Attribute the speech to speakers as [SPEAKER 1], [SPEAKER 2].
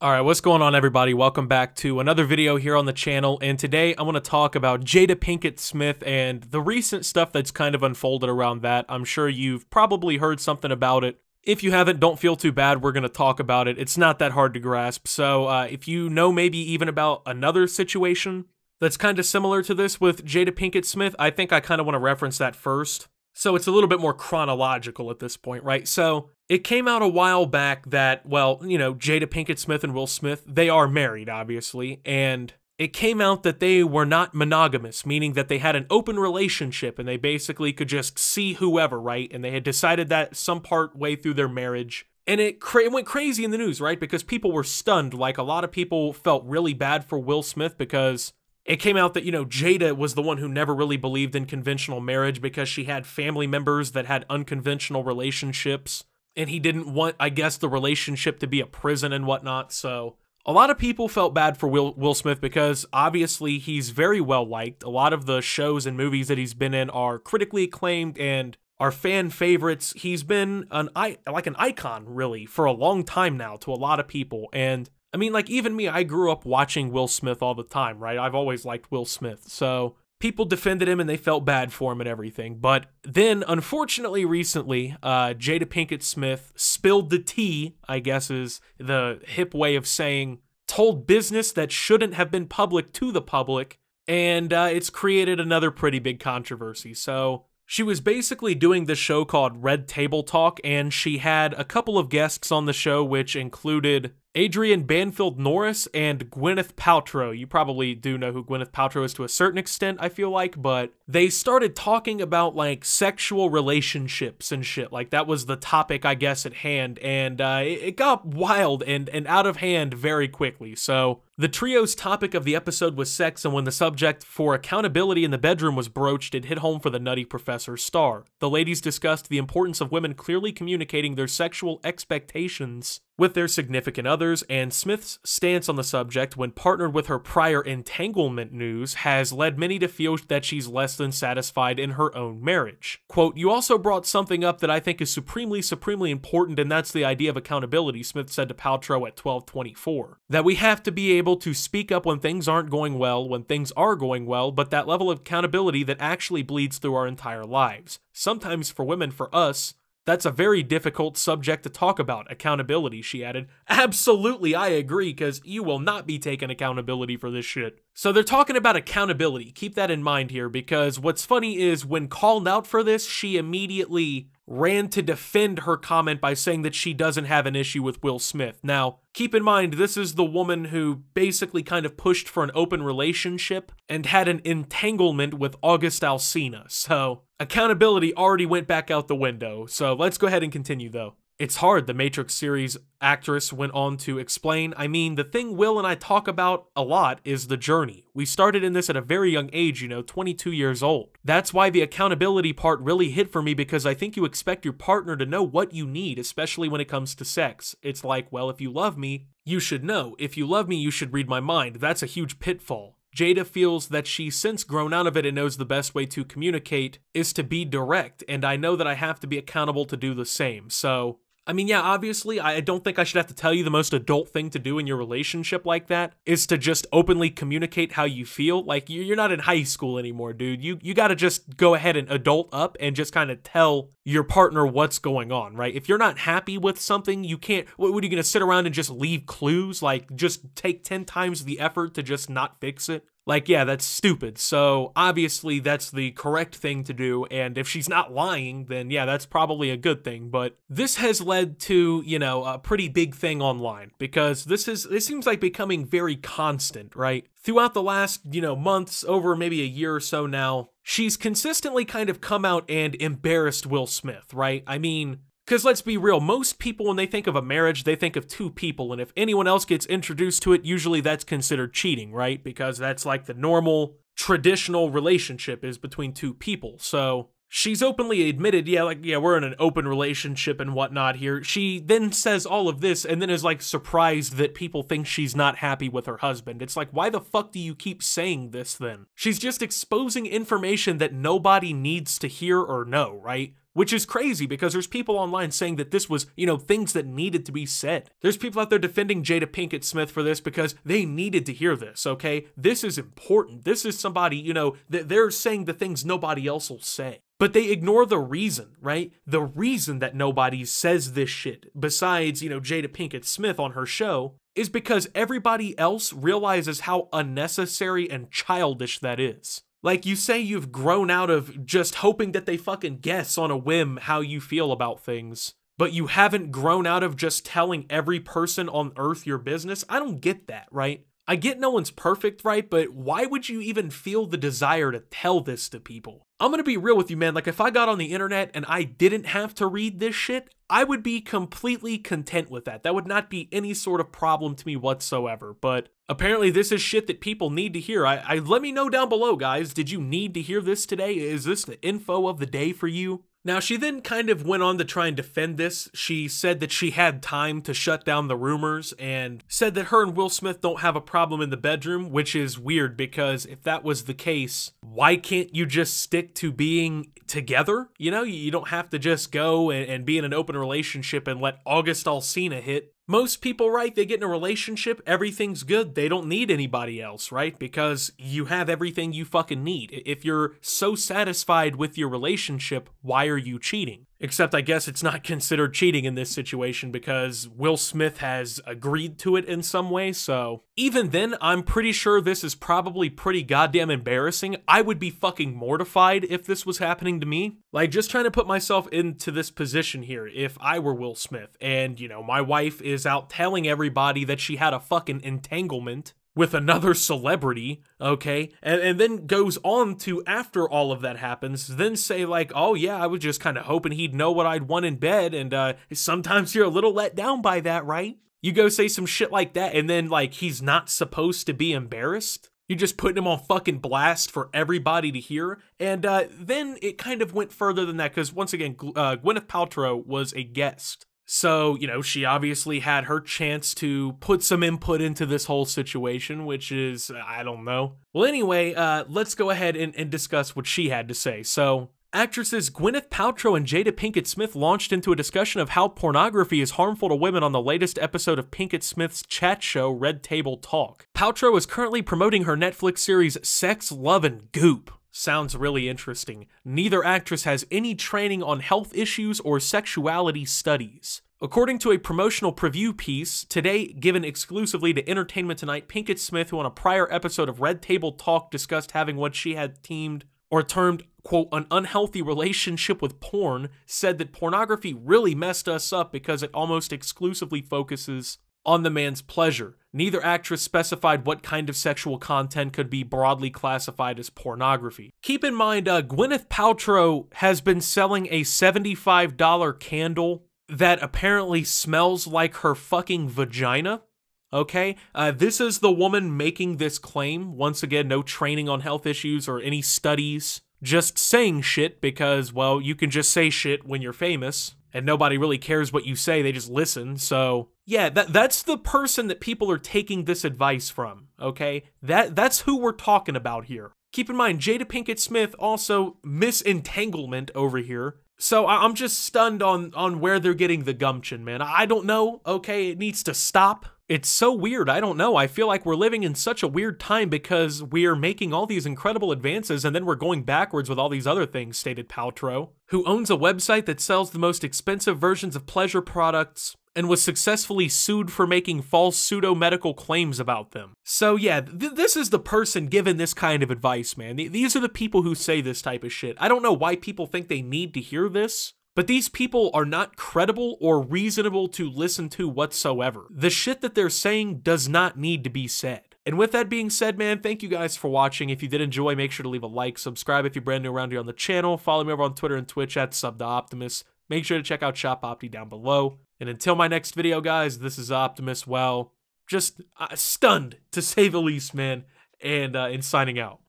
[SPEAKER 1] Alright, what's going on everybody? Welcome back to another video here on the channel, and today I want to talk about Jada Pinkett Smith and the recent stuff that's kind of unfolded around that. I'm sure you've probably heard something about it. If you haven't, don't feel too bad, we're going to talk about it. It's not that hard to grasp, so if you know maybe even about another situation that's kind of similar to this with Jada Pinkett Smith, I think I kind of want to reference that first. So it's a little bit more chronological at this point, right? So it came out a while back that, well, you know, Jada Pinkett Smith and Will Smith, they are married, obviously, and it came out that they were not monogamous, meaning that they had an open relationship and they basically could just see whoever, right? And they had decided that some part way through their marriage. And it went crazy in the news, right? Because people were stunned. Like, a lot of people felt really bad for Will Smith because it came out that, you know, Jada was the one who never really believed in conventional marriage because she had family members that had unconventional relationships. And he didn't want, I guess, the relationship to be a prison and whatnot. So a lot of people felt bad for Will Smith because obviously he's very well liked. A lot of the shows and movies that he's been in are critically acclaimed and are fan favorites. He's been like an icon, really, for a long time now to a lot of people. And I mean, like, even me, I grew up watching Will Smith all the time, right? I've always liked Will Smith. So people defended him and they felt bad for him and everything. But then, unfortunately, recently, Jada Pinkett Smith spilled the tea, I guess is the hip way of saying, told business that shouldn't have been public to the public, and it's created another pretty big controversy. So she was basically doing this show called Red Table Talk, and she had a couple of guests on the show, which included Adrian Banfield Norris and Gwyneth Paltrow. You probably do know who Gwyneth Paltrow is to a certain extent, I feel like, but they started talking about, like, sexual relationships and shit. Like, that was the topic, I guess, at hand, and it got wild and out of hand very quickly. So the trio's topic of the episode was sex, and when the subject for accountability in the bedroom was broached, it hit home for the Nutty Professor star. The ladies discussed the importance of women clearly communicating their sexual expectations with their significant others, and Smith's stance on the subject, when partnered with her prior entanglement news, has led many to feel that she's less than satisfied in her own marriage. Quote, "You also brought something up that I think is supremely important, and that's the idea of accountability," Smith said to Paltrow at 12:24. "That we have to be able to speak up when things aren't going well, when things are going well, but that level of accountability that actually bleeds through our entire lives. Sometimes for women, for us, that's a very difficult subject to talk about, accountability," she added. Absolutely, I agree, because you will not be taking accountability for this shit. So they're talking about accountability. Keep that in mind here, because what's funny is when called out for this, she immediately ran to defend her comment by saying that she doesn't have an issue with Will Smith. Now, keep in mind, this is the woman who basically kind of pushed for an open relationship and had an entanglement with August Alsina, so accountability already went back out the window. So let's go ahead and continue, though. "It's hard," the Matrix series actress went on to explain. "I mean, the thing Will and I talk about a lot is the journey. We started in this at a very young age, you know, 22 years old. That's why the accountability part really hit for me, because I think you expect your partner to know what you need, especially when it comes to sex. It's like, well, if you love me, you should know. If you love me, you should read my mind. That's a huge pitfall. Jada feels that she's since grown out of it and knows the best way to communicate is to be direct, and I know that I have to be accountable to do the same." So I mean, yeah, obviously, I don't think I should have to tell you the most adult thing to do in your relationship like that is to just openly communicate how you feel. Like, you're not in high school anymore, dude. You gotta just go ahead and adult up and just kind of tell your partner what's going on, right? If you're not happy with something, you can't, what are you gonna sit around and just leave clues? Like, just take 10 times the effort to just not fix it? Like, yeah, that's stupid. So obviously that's the correct thing to do, and if she's not lying, then yeah, that's probably a good thing. But this has led to, you know, a pretty big thing online, because this seems like becoming very constant, right? Throughout the last, you know, months, over maybe a year or so now, she's consistently kind of come out and embarrassed Will Smith, right? I mean, because let's be real, most people, when they think of a marriage, they think of two people, and if anyone else gets introduced to it, usually that's considered cheating, right? Because that's like the normal, traditional relationship is between two people. So she's openly admitted, yeah, we're in an open relationship and whatnot here. She then says all of this and then is like surprised that people think she's not happy with her husband. It's like, why the fuck do you keep saying this then? She's just exposing information that nobody needs to hear or know, right? which is crazy because there's people online saying that this was, things that needed to be said. There's people out there defending Jada Pinkett Smith for this because they needed to hear this, okay? This is important. This is somebody, that they're saying the things nobody else will say. But they ignore the reason, right? The reason that nobody says this shit, besides, Jada Pinkett Smith on her show, is because everybody else realizes how unnecessary and childish that is. Like, you say you've grown out of just hoping that they fucking guess on a whim how you feel about things, but you haven't grown out of just telling every person on earth your business. I don't get that, right? I get no one's perfect, right? But why would you even feel the desire to tell this to people? I'm gonna be real with you, man. Like, if I got on the internet and I didn't have to read this shit, I would be completely content with that. That would not be any sort of problem to me whatsoever. But apparently this is shit that people need to hear. Let me know down below, guys. Did you need to hear this today? Is this the info of the day for you? Now, she then kind of went on to try and defend this. She said that she had time to shut down the rumors and said that her and Will Smith don't have a problem in the bedroom, which is weird because if that was the case, why can't you just stick to being together? You don't have to just go and be in an open relationship and let August Alsina hit. Most people, right, they get in a relationship, everything's good, they don't need anybody else, right? Because you have everything you fucking need. If you're so satisfied with your relationship, why are you cheating? Except I guess it's not considered cheating in this situation because Will Smith has agreed to it in some way, so even then, I'm pretty sure this is probably pretty goddamn embarrassing. I would be fucking mortified if this was happening to me. Like, just trying to put myself into this position here, if I were Will Smith and, my wife is out telling everybody that she had a fucking entanglement with another celebrity, okay, and then goes on to, after all of that happens, then say like, oh yeah, I was just kind of hoping he'd know what I'd want in bed, and sometimes you're a little let down by that, right? You go say some shit like that, and then like he's not supposed to be embarrassed? You're just putting him on fucking blast for everybody to hear, and then it kind of went further than that, because once again, Gwyneth Paltrow was a guest. So, she obviously had her chance to put some input into this whole situation, which is, I don't know. Well, anyway, let's go ahead and discuss what she had to say. So, actresses Gwyneth Paltrow and Jada Pinkett Smith launched into a discussion of how pornography is harmful to women on the latest episode of Pinkett Smith's chat show, Red Table Talk. Paltrow is currently promoting her Netflix series Sex, Love, and Goop. Sounds really interesting. Neither actress has any training on health issues or sexuality studies. According to a promotional preview piece, today given exclusively to Entertainment Tonight, Pinkett Smith, who on a prior episode of Red Table Talk discussed having what she had termed, quote, an unhealthy relationship with porn, said that pornography really messed us up because it almost exclusively focuses on the man's pleasure. Neither actress specified what kind of sexual content could be broadly classified as pornography. Keep in mind, Gwyneth Paltrow has been selling a $75 candle that apparently smells like her fucking vagina. Okay? This is the woman making this claim. Once again, no training on health issues or any studies. Just saying shit because, well, you can just say shit when you're famous. And nobody really cares what you say, they just listen. So, yeah, that's the person that people are taking this advice from, okay? That's who we're talking about here. Keep in mind, Jada Pinkett Smith also misentanglement over here. So I'm just stunned on where they're getting the gumption, man. I don't know, okay? It needs to stop. It's so weird, I don't know. I feel like we're living in such a weird time because we're making all these incredible advances and then we're going backwards with all these other things, stated Paltrow, who owns a website that sells the most expensive versions of pleasure products and was successfully sued for making false pseudo-medical claims about them. So yeah, this is the person giving this kind of advice, man. These are the people who say this type of shit. I don't know why people think they need to hear this, but these people are not credible or reasonable to listen to whatsoever. The shit that they're saying does not need to be said. And with that being said, man, thank you guys for watching. If you did enjoy, make sure to leave a like, subscribe if you're brand new around here on the channel, follow me over on Twitter and Twitch at @SubTheOptimus. Make sure to check out Shop Opti down below. And until my next video, guys, this is Optimus. Well, just stunned, to say the least, man, and signing out.